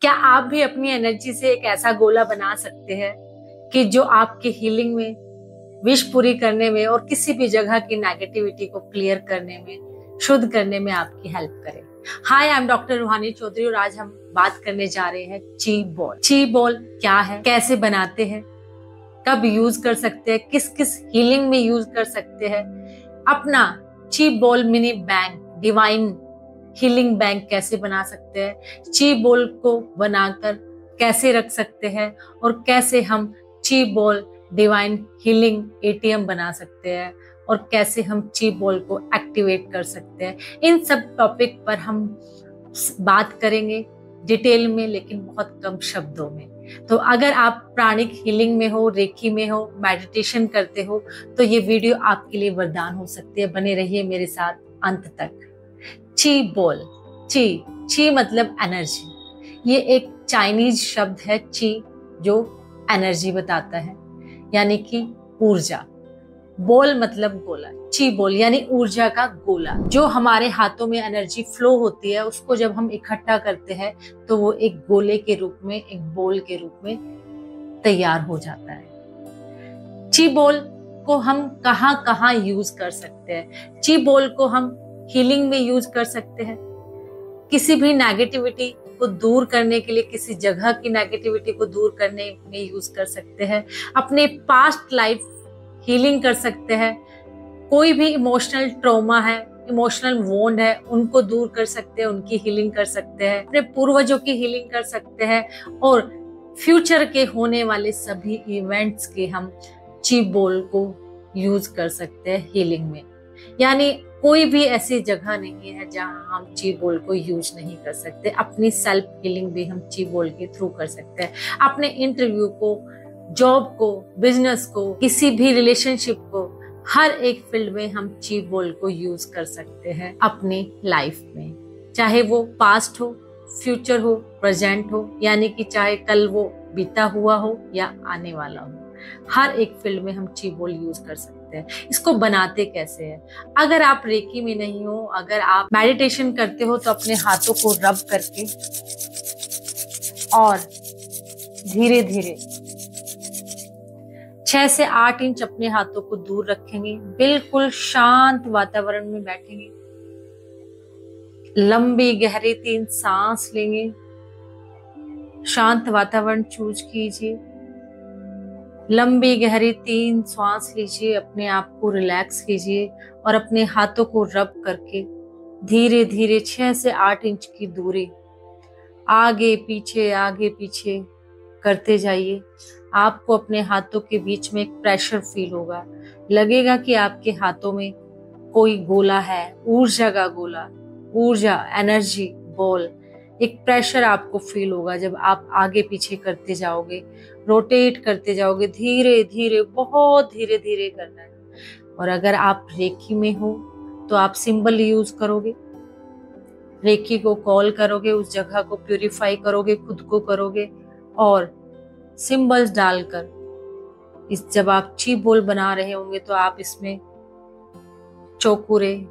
क्या आप भी अपनी एनर्जी से एक ऐसा गोला बना सकते हैं कि जो आपकी हीलिंग में, विश पूरी करने में और किसी भी जगह की नेगेटिविटी को क्लियर करने में, शुद्ध करने में आपकी हेल्प करे। हाय, आई एम डॉक्टर रूहानी चौधरी और आज हम बात करने जा रहे हैं ची बॉल। ची बॉल क्या है, कैसे बनाते हैं, कब यूज कर सकते हैं, किस किस हीलिंग में यूज कर सकते हैं, अपना ची ball mini bank, divine healing bank कैसे बना सकते हैं, ची बॉल को बनाकर कैसे रख सकते हैं और कैसे हम ची बॉल डिवाइन हीलिंग एटीएम बना सकते हैं और कैसे हम ची बॉल को एक्टिवेट कर सकते हैं। इन सब टॉपिक पर हम बात करेंगे डिटेल में, लेकिन बहुत कम शब्दों में। तो अगर आप प्राणिक हीलिंग में हो, रेकी में हो, मेडिटेशन करते हो तो ये वीडियो आपके लिए वरदान हो सकती है। बने रहिए मेरे साथ अंत तक। ची बॉल, ची मतलब एनर्जी। ये एक चाइनीज शब्द है ची, जो एनर्जी बताता है, यानी कि ऊर्जा। बॉल मतलब गोला, ची बॉल यानी ऊर्जा का गोला। जो हमारे हाथों में एनर्जी फ्लो होती है, उसको जब हम इकट्ठा करते हैं तो वो एक गोले के रूप में, एक बॉल के रूप में तैयार हो जाता है। ची बॉल को हम कहाँ कहाँ यूज कर सकते हैं? ची बॉल को हम हीलिंग में यूज कर सकते हैं, किसी भी नेगेटिविटी को दूर करने के लिए, किसी जगह की नेगेटिविटी को दूर करने में यूज कर सकते हैं, अपने पास्ट लाइफ हीलिंग कर सकते हैं, कोई भी इमोशनल ट्रॉमा है, इमोशनल वोंड है, उनको दूर कर सकते हैं, उनकी हीलिंग कर सकते हैं, अपने पूर्वजों की हीलिंग कर सकते हैं और फ्यूचर के होने वाले सभी इवेंट्स के हम ची बॉल को यूज कर सकते हैं हीलिंग में। यानी कोई भी ऐसी जगह नहीं है जहां हम ची बॉल को यूज नहीं कर सकते। अपनी सेल्फ हीलिंग भी हम ची बॉल के थ्रू कर सकते हैं। अपने इंटरव्यू को, जॉब को, बिजनेस को, किसी भी रिलेशनशिप को, हर एक फील्ड में हम ची बॉल को यूज कर सकते हैं अपनी लाइफ में, चाहे वो पास्ट हो, फ्यूचर हो, प्रेजेंट हो, यानी कि चाहे कल वो बीता हुआ हो या आने वाला हो, हर एक फील्ड में हम ची बॉल यूज कर सकते हैं। इसको बनाते कैसे हैं? अगर आप रेकी में नहीं हो, अगर आप मेडिटेशन करते हो तो अपने हाथों को रब करके और धीरे धीरे 6 से 8 इंच अपने हाथों को दूर रखेंगे, बिल्कुल शांत वातावरण में बैठेंगे, लंबी गहरी 3 सांस लेंगे, शांत वातावरण चूज कीजिए, लंबी गहरी 3 सांस लीजिए, अपने आप को रिलैक्स कीजिए और अपने हाथों को रब करके धीरे धीरे 6 से 8 इंच की दूरी आगे पीछे करते जाइए। आपको अपने हाथों के बीच में एक प्रेशर फील होगा, लगेगा कि आपके हाथों में कोई गोला है, ऊर्जा का गोला, ऊर्जा, एनर्जी बॉल। एक प्रेशर आपको फील होगा जब आप आगे पीछे करते जाओगे, रोटेट करते जाओगे, धीरे धीरे, बहुत धीरे धीरे करना है। और अगर आप रेकी में हो तो आप सिंबल यूज करोगे, रेकी को कॉल करोगे, उस जगह को प्यूरिफाई करोगे, खुद को करोगे और सिंबल्स डालकर इस, जब आप ची बॉल बना रहे होंगे तो आप इसमें चोकुरे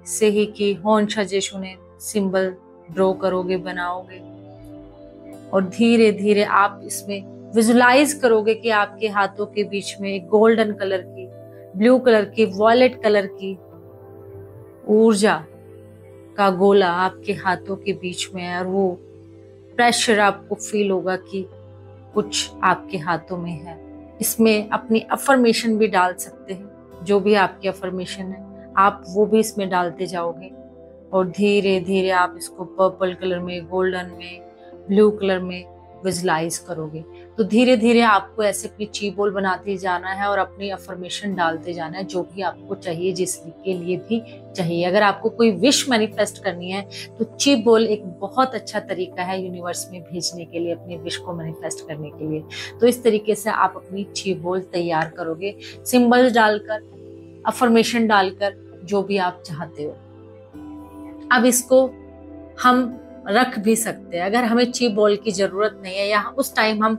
से ही की होन सजेशुने सिंबल ड्रॉ करोगे, बनाओगे और धीरे धीरे आप इसमें विजुलाइज करोगे कि आपके हाथों के बीच में एक गोल्डन कलर की, ब्लू कलर की, वॉयलेट कलर की ऊर्जा का गोला आपके हाथों के बीच में है और वो प्रेशर आपको फील होगा कि कुछ आपके हाथों में है। इसमें अपनी अफर्मेशन भी डाल सकते हैं, जो भी आपकी अफर्मेशन है आप वो भी इसमें डालते जाओगे और धीरे धीरे आप इसको पर्पल कलर में, गोल्डन में, ब्लू कलर में विजुलाइज करोगे। तो धीरे धीरे आपको ऐसे अपनी ची बॉल बनाते जाना है और अपनी अफर्मेशन डालते जाना है, जो भी आपको चाहिए, जिसके लिए भी चाहिए। अगर आपको कोई विश मैनिफेस्ट करनी है तो ची बॉल एक बहुत अच्छा तरीका है यूनिवर्स में भेजने के लिए, अपने विश को मैनिफेस्ट करने के लिए। तो इस तरीके से आप अपनी ची बॉल तैयार करोगे, सिंबल डालकर, अफर्मेशन डालकर, जो भी आप चाहते हो। अब इसको हम रख भी सकते हैं। अगर हमें ची बॉल की जरूरत नहीं है या उस टाइम हम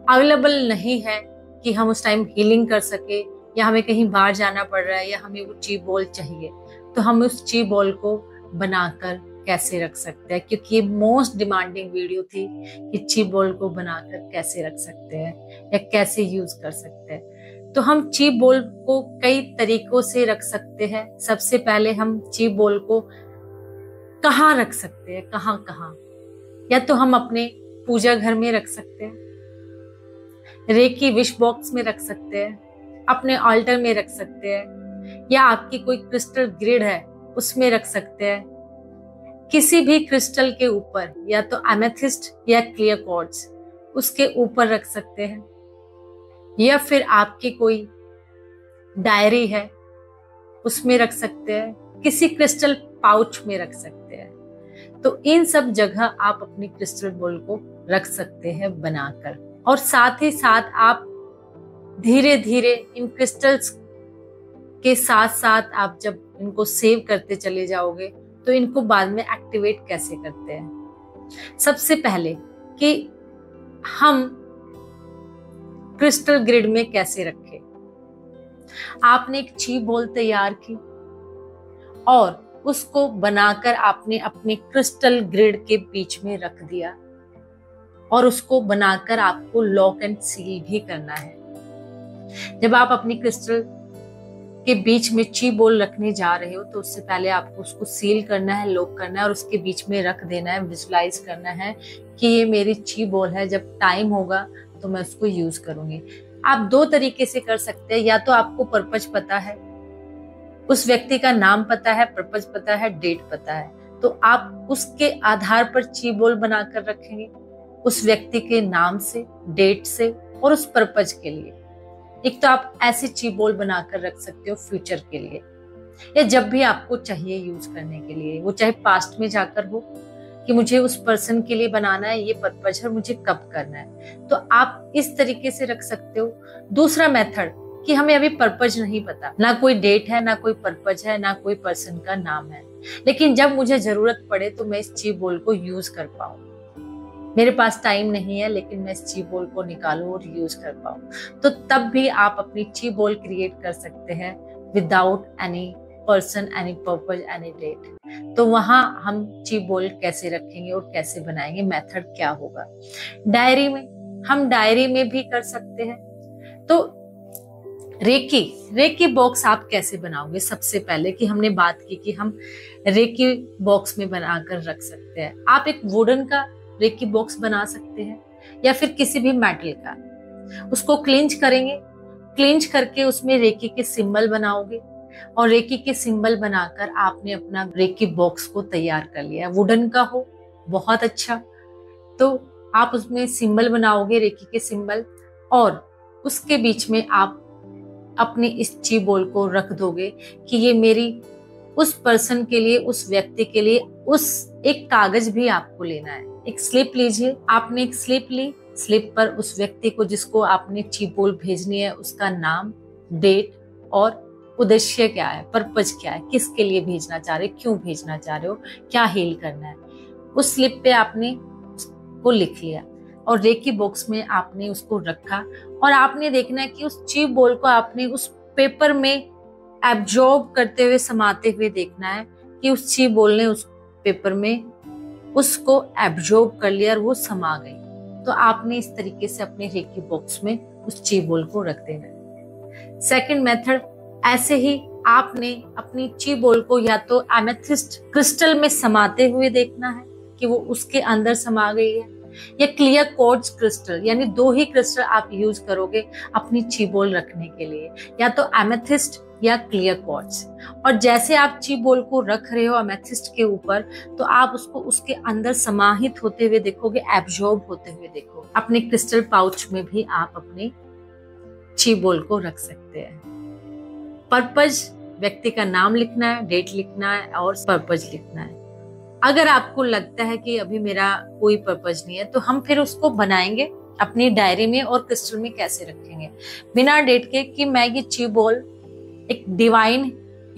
अवेलेबल नहीं है कि हम उस टाइम हीलिंग कर सके, या हमें कहीं बाहर जाना पड़ रहा है या हमें वो ची बॉल चाहिए, तो हम उस ची बॉल को बनाकर कैसे रख सकते हैं, क्योंकि ये मोस्ट डिमांडिंग वीडियो थी कि ची बॉल को बनाकर कैसे रख सकते हैं या कैसे यूज कर सकते हैं। तो हम ची बॉल को कई तरीकों से रख सकते हैं। सबसे पहले हम ची बॉल को कहाँ रख सकते हैं, कहाँ कहाँ, या तो हम अपने पूजा घर में रख सकते हैं, रेकी विश बॉक्स में रख सकते हैं, अपने ऑल्टर में रख सकते हैं, या आपकी कोई क्रिस्टल ग्रिड है उसमें रख सकते हैं। किसी भी क्रिस्टल के ऊपर, या तो एमेथिस्ट या क्लियर क्वार्ट्ज, उसके ऊपर रख सकते हैं, या फिर आपकी कोई डायरी है उसमें रख सकते हैं, किसी क्रिस्टल पाउच में रख सकते हैं। तो इन सब जगह आप अपनी क्रिस्टल बॉल को रख सकते हैं बनाकर। और साथ ही साथ आप धीरे धीरे इन क्रिस्टल्स के साथ साथ आप जब इनको सेव करते चले जाओगे तो इनको बाद में एक्टिवेट कैसे करते हैं। सबसे पहले कि हम क्रिस्टल ग्रिड में कैसे रखें। आपने एक ची बॉल तैयार की और उसको बनाकर आपने अपने क्रिस्टल ग्रिड के बीच में रख दिया, और उसको बनाकर आपको लॉक एंड सील भी करना है। जब आप अपनी क्रिस्टल के बीच में ची बॉल रखने जा रहे हो तो उससे पहले आपको उसको सील करना है, लॉक करना है और उसके बीच में रख देना है। विजुलाइज करना है कि ये मेरी ची बॉल है, जब टाइम होगा तो मैं उसको यूज करूंगी। आप दो तरीके से कर सकते हैं, या तो आपको पर्पज पता है, उस व्यक्ति का नाम पता है, पर्पज पता है, डेट पता है, तो आप उसके आधार पर ची बॉल बनाकर रखेंगे, उस व्यक्ति के नाम से, डेट से और उस पर्पज के लिए। एक तो आप ऐसी ची बॉल बनाकर रख सकते हो फ्यूचर के लिए, या जब भी आपको चाहिए यूज करने के लिए, वो चाहे पास्ट में जाकर हो कि मुझे उस पर्सन के लिए बनाना है, ये पर्पज है, मुझे कब करना है, तो आप इस तरीके से रख सकते हो। दूसरा मेथड कि हमें अभी पर्पज नहीं पता, ना कोई डेट है, ना कोई पर्पज है, ना कोई पर्सन का नाम है, लेकिन जब मुझे जरूरत पड़े तो मैं इस ची बॉल को यूज कर पाऊं। मेरे पास टाइम नहीं है लेकिन मैं इस ची बॉल को निकालूं और यूज कर पाऊं, तो तब भी आप अपनी ची बॉल क्रिएट कर सकते हैं without any person, any purpose, any date. तो वहां हम ची बॉल कैसे रखेंगे और कैसे बनाएंगे, मेथड क्या होगा। डायरी में, हम डायरी में भी कर सकते हैं। तो रेकी बॉक्स आप कैसे बनाओगे। सबसे पहले कि हमने बात की कि हम रेकी बॉक्स में बनाकर रख सकते हैं। आप एक वुडन का रेकी बॉक्स बना सकते हैं या फिर किसी भी मेटल का। उसको क्लिंच करेंगे, क्लिंच करके उसमें रेकी के सिंबल बनाओगे और रेकी के सिंबल बनाकर आपने अपना रेकी बॉक्स को तैयार कर लिया। वुडन का हो बहुत अच्छा, तो आप उसमें सिंबल बनाओगे, रेकी के सिंबल, और उसके बीच में आप अपनी इस ची बॉल को रख दोगे कि ये मेरी उस पर्सन के लिए, उस व्यक्ति के लिए। उस एक कागज भी आपको लेना है, एक स्लिप लीजिए। आपने एक स्लिप ली, स्लिप पर उस व्यक्ति को जिसको आपने ची बॉल भेजनी है उसका नाम, डेट और उद्देश्य क्या है, पर्पज क्या है, किसके लिए भेजना चाह रहे हो, क्यों भेजना चाह रहे हो, क्या हील करना है, उस स्लिप पे आपने उसको लिख लिया और रेकी बॉक्स में आपने उसको रखा। और आपने देखना है कि उस ची बॉल को आपने उस पेपर में एब्जॉर्ब करते हुए, समाते हुए देखना है कि उस ची बॉल ने उस पेपर में उसको एब्जॉर्ब कर लिया और वो समा गई। तो आपने इस तरीके से अपने रेकी बॉक्स में उस ची बॉल को रख देना है। सेकंड मेथड, ऐसे ही आपने अपनी ची बॉल को या तो एमेथिस्ट क्रिस्टल में समाते हुए देखना है कि वो उसके अंदर समा गई है, या क्लियर क्वार्ट्ज क्रिस्टल, यानी दो ही क्रिस्टल आप यूज करोगे अपनी ची बॉल रखने के लिए, या तो एमेथिस्ट या क्लियर क्वार्ट्ज। और जैसे आप ची बॉल को रख रहे हो एमेथिस्ट के ऊपर, तो आप उसको उसके अंदर समाहित होते हुए देखोगे, एब्जॉर्ब होते हुए देखोगे। अपने क्रिस्टल पाउच में भी आप अपनी ची बॉल को रख सकते हैं। पर्पज, व्यक्ति का नाम लिखना है, डेट लिखना है और पर्पज लिखना है। अगर आपको लगता है कि अभी मेरा कोई पर्पज नहीं है, तो हम फिर उसको बनाएंगे अपनी डायरी में और क्रिस्टल में कैसे रखेंगे बिना डेट के कि मैं ये ची बॉल एक डिवाइन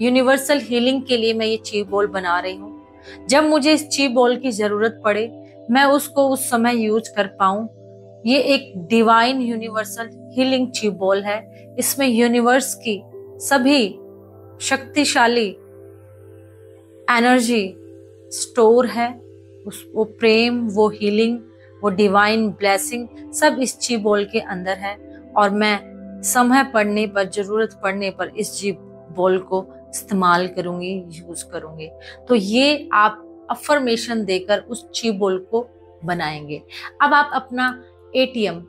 यूनिवर्सल हीलिंग के लिए मैं ये ची बॉल बना रही हूँ। जब मुझे इस ची बॉल की जरूरत पड़े मैं उसको उस समय यूज कर पाऊं। ये एक डिवाइन यूनिवर्सल हीलिंग ची बॉल है। इसमें यूनिवर्स की सभी शक्तिशाली एनर्जी स्टोर है, वो प्रेम, वो हीलिंग, वो डिवाइन ब्लेसिंग सब इस ची बोल के अंदर है। और मैं समय पड़ने पर, जरूरत पड़ने पर इस ची बोल को इस्तेमाल करूंगी, यूज करूंगी। तो ये आप अफर्मेशन देकर उस ची बोल को बनाएंगे। अब आप अपना एटीएम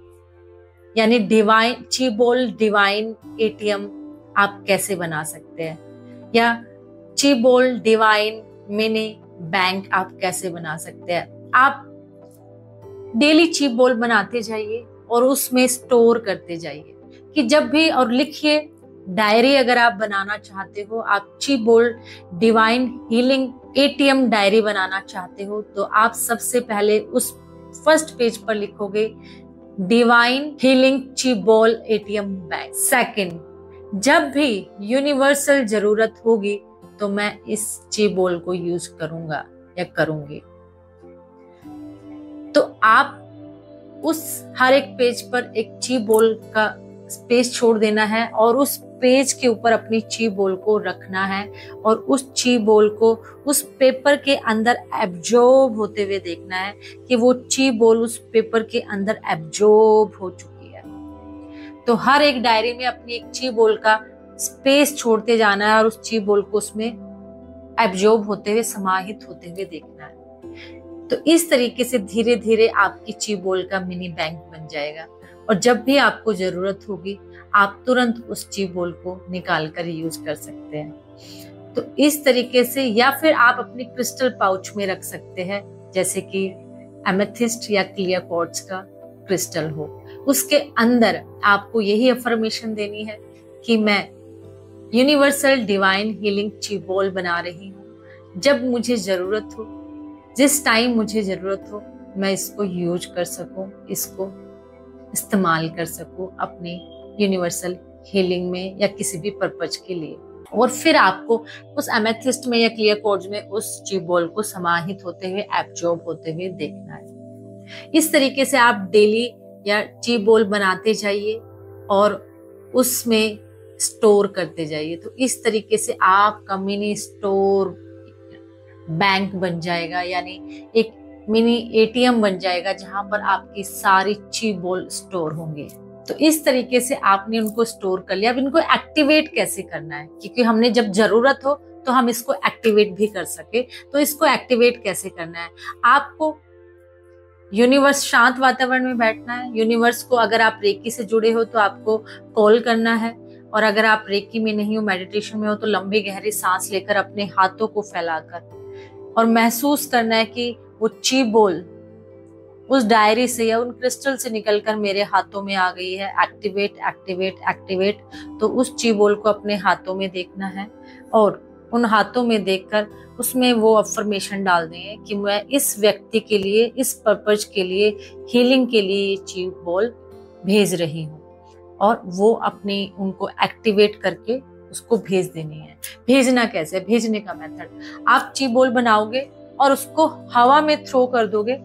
यानी डिवाइन ची बोल डिवाइन एटीएम आप कैसे बना सकते हैं, या ची बोल डिवाइन मिनी बैंक आप कैसे बना सकते हैं। आप डेली ची बोल बनाते जाइए और उसमें स्टोर करते जाइए कि जब भी, और लिखिए, डायरी अगर आप बनाना चाहते हो, आप ची बोल डिवाइन हीलिंग एटीएम डायरी बनाना चाहते हो, तो आप सबसे पहले उस फर्स्ट पेज पर लिखोगे डिवाइन हीलिंग ची बोल एटीएम बैंक। सेकंड, जब भी यूनिवर्सल जरूरत होगी तो मैं इस ची बोल को यूज करूंगा या करूंगी। तो आप उस हर एक पेज पर एक ची बोल का स्पेस छोड़ देना है और उस पेज के ऊपर अपनी ची बोल को रखना है और उस ची बोल को उस पेपर के अंदर एब्जॉर्ब होते हुए देखना है कि वो ची बोल उस पेपर के अंदर एब्जॉर्ब हो चुकी है। तो हर एक डायरी में अपनी एक ची बोल का स्पेस छोड़ते जाना है और उस ची बोल को उसमें एब्जॉर्ब होते हुए, समाहित होते हुए देखना है। तो इस तरीके से धीरे धीरे आपकी ची बोल का मिनी बैंक बन जाएगा और जब भी आपको जरूरत होगी आप तुरंत उस ची बोल को निकाल कर यूज कर सकते हैं। तो इस तरीके से, या फिर आप अपनी क्रिस्टल पाउच में रख सकते हैं, जैसे कि एमेथिस्ट या क्लियर क्वार्ट्ज का क्रिस्टल हो। उसके अंदर आपको यही अफर्मेशन देनी है कि मैं यूनिवर्सल डिवाइन हीलिंग ची बोल बना रही हूँ। जब मुझे जरूरत हो, जिस टाइम मुझे जरूरत हो, मैं इसको यूज कर सकूं, इसको इस्तेमाल कर सकूं अपनी यूनिवर्सल हीलिंग में या किसी भी पर्पज के लिए। और फिर आपको उस एमेथिस्ट में या क्लियर क्वार्ट्ज में उस ची बोल को समाहित होते हुए, एब्जॉर्ब होते हुए देखना है। इस तरीके से आप डेली या ची बोल बनाते जाइए और उसमें स्टोर करते जाइए। तो इस तरीके से आपका मिनी स्टोर बैंक बन जाएगा, यानी एक मिनी एटीएम बन जाएगा जहां पर आपकी सारी ची बोल स्टोर होंगे। तो इस तरीके से आपने उनको स्टोर कर लिया। अब इनको एक्टिवेट कैसे करना है, क्योंकि हमने जब जरूरत हो तो हम इसको एक्टिवेट भी कर सके। तो इसको एक्टिवेट कैसे करना है, आपको यूनिवर्स, शांत वातावरण में बैठना है। यूनिवर्स को, अगर आप रेकी से जुड़े हो तो आपको कॉल करना है, और अगर आप रेकी में नहीं हो, मेडिटेशन में हो, तो लंबी गहरी सांस लेकर अपने हाथों को फैलाकर और महसूस करना है कि वो ची बोल उस डायरी से या उन क्रिस्टल से निकलकर मेरे हाथों में आ गई है। Activate activate activate. तो उस ची बोल को अपने हाथों में देखना है और उन हाथों में देखकर उसमें वो अफर्मेशन डाल देंगे कि मैं इस व्यक्ति के लिए, इस पर्पज के लिए, हीलिंग के लिए ये ची बोल भेज रही हूँ। और वो अपनी उनको एक्टिवेट करके उसको भेज देनी है। भेजना कैसे, भेजने का मेथड, आप ची बोल बनाओगे और उसको हवा में थ्रो कर दोगे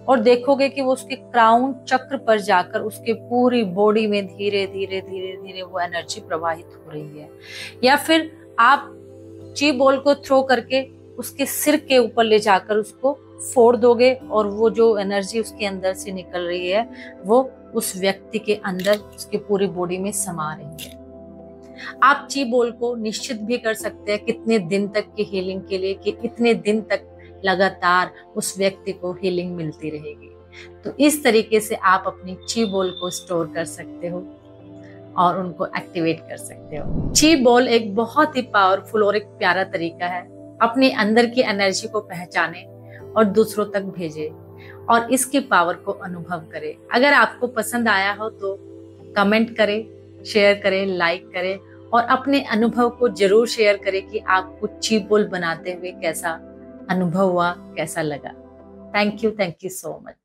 और देखोगे कि वो उसके क्राउन चक्र पर जाकर उसके पूरी बॉडी में धीरे धीरे धीरे धीरे वो एनर्जी प्रवाहित हो रही है। या फिर आप ची बोल को थ्रो करके उसके सिर के ऊपर ले जाकर उसको फोड़ दोगे और वो जो एनर्जी उसके अंदर से निकल रही है वो उस व्यक्ति के अंदर, उसकी पूरी बॉडी में समा रही है। आप ची बोल को निश्चित भी कर सकते हैं कितने दिन तक की हीलिंग के लिए, कि इतने दिन तक लगातार उस व्यक्ति को हीलिंग मिलती रहेगी। तो इस तरीके से आप अपनी ची बोल को स्टोर कर सकते हो और उनको एक्टिवेट कर सकते हो। ची बोल एक बहुत ही पावरफुल और एक प्यारा तरीका है अपने अंदर की एनर्जी को पहचाने और दूसरों तक भेजे और इसकी पावर को अनुभव करें। अगर आपको पसंद आया हो तो कमेंट करें, शेयर करें, लाइक करें और अपने अनुभव को जरूर शेयर करें कि आपको ची बोल बनाते हुए कैसा अनुभव हुआ, कैसा लगा। Thank you so much.